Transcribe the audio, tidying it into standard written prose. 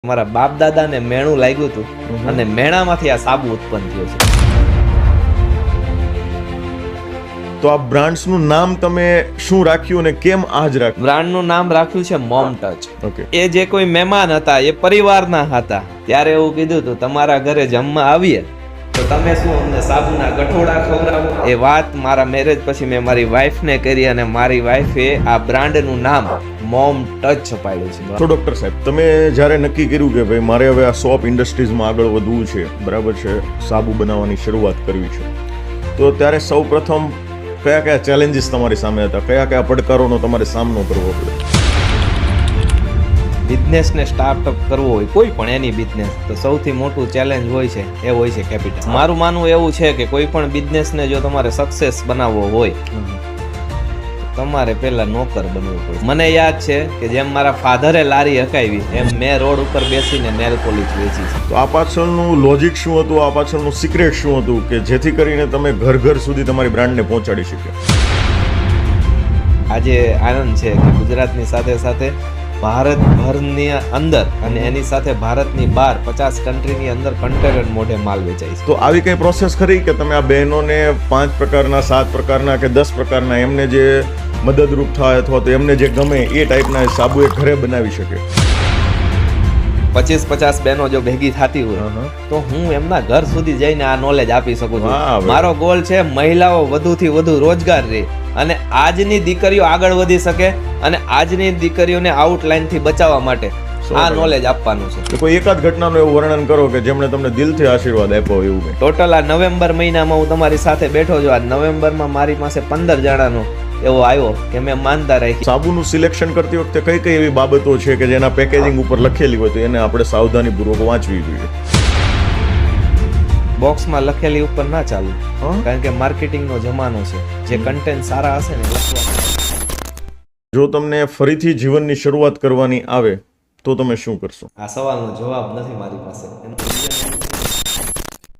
મારા બાપ દાદાને મેણું લાગ્યું હતું અને મેણામાંથી આ સાબુ ઉત્પન્ન થયો છે. તો આ બ્રાન્ડ્સનું નામ તમે શું રાખ્યું અને કેમ આજ રાખ્યું? બ્રાન્ડનું નામ રાખ્યું છે મોમ ટચ. ઓકે. એ જે કોઈ મહેમાન હતા એ પરિવારના હતા, ત્યારે એવું કીધું હતું તમારા ઘરે જમવા આવીએ તો તમે શું અમને સાબુના ગઠોડા ખવડાવો. એ વાત મારા મેરેજ પછી મેં મારી વાઈફને કરી અને મારી વાઈફે આ બ્રાન્ડનું નામ મોમ ટચ છપાડ્યું છે. તો ડોક્ટર સાહેબ, તમે જ્યારે નક્કી કર્યું કે ભાઈ મારે હવે આ સોપ ઇન્ડસ્ટ્રીઝમાં આગળ વધવું છે, બરાબર છે, સાબુ બનાવવાની શરૂઆત કરવી છે, તો ત્યારે સૌ પ્રથમ કયા કયા ચેલેન્જીસ તમારી સામે હતા, કયા કયા પડકારોનો તમારે સામનો કરવો પડ્યો? બિઝનેસને સ્ટાર્ટઅપ કરવો હોય, કોઈ પણ એની બિઝનેસ, તો સૌથી મોટું ચેલેન્જ હોય છે એ હોય છે કેપિટલ. મારું માનવું એવું છે કે કોઈ પણ બિઝનેસને જો તમારે સક્સેસ બનાવવો હોય તમારે પહેલા નોકર બનવું પડે. મને યાદ છે કે જેમ મારા ફાધરે લારી હકાવી એમ મેં રોડ ઉપર બેસીને નેલ પોલિશ વેચી છે. તો આ પાછળનું લોજિક શું હતું, આ પાછળનું સિક્રેટ શું હતું કે જેથી કરીને તમે ઘર ઘર સુધી તમારી બ્રાન્ડને પહોંચાડી શક્યા? આજે આનંદ છે કે ગુજરાતની સાથે સાથે ભારતભરની અંદર અને એની સાથે ભારતની બહાર 50 કન્ટ્રીની અંદર કન્ટેનર મોઢે માલ વેચાય છે. તો આવી કઈ પ્રોસેસ ખરી કે તમે આ બહેનોને 5 પ્રકારના, 7 પ્રકારના કે 10 પ્રકારના એમને જે મદદરૂપ થાય અથવા તો એમને જે ગમે એ ટાઈપના સાબુ એ ઘરે બનાવી શકે? 25-50 બહેનો જો ભેગી થતી હોય તો હું એમના ઘર સુધી જઈને આ નોલેજ આપી શકું છું. વાહ, વાહ. મારો ગોલ છે મહિલાઓ વધુથી વધુ રોજગાર રહે અને આજની દીકરીઓ આગળ વધી શકે અને આજની દીકરીઓને આઉટલાઈન થી બચાવવા માટે આ નોલેજ આપવાનું છે. તો કોઈ એકાદ ઘટનાનું એવું વર્ણન કરો કે જેમણે તમને દિલથી આશીર્વાદ આપ્યો એવું કંઈ? ટોટલ આ નવેમ્બર મહિનામાં હું તમારી સાથે બેઠો છું. આ નવેમ્બરમાં મારી પાસે 15 જણાનો એવો આવ્યો કે મેં માનતા રાખી. સાબુનું સિલેક્શન કરતી વખતે કઈ કઈ એવી બાબતો છે કે જેના પેકેજિંગ ઉપર લખેલી હોય તો એને આપણે સાવધાનીપૂર્વક વાંચવી જોઈએ? બોક્સમાં લખેલી ઉપર ના ચાલુ, કારણ કે માર્કેટિંગનો જમાનો છે. જે કન્ટેન્ટ સારા હશે ને લખવા. જો તમને ફરીથી જીવનની શરૂઆત કરવાની આવે તો તમે શું કરશો? આ સવાલનો જવાબ નથી મારી પાસે.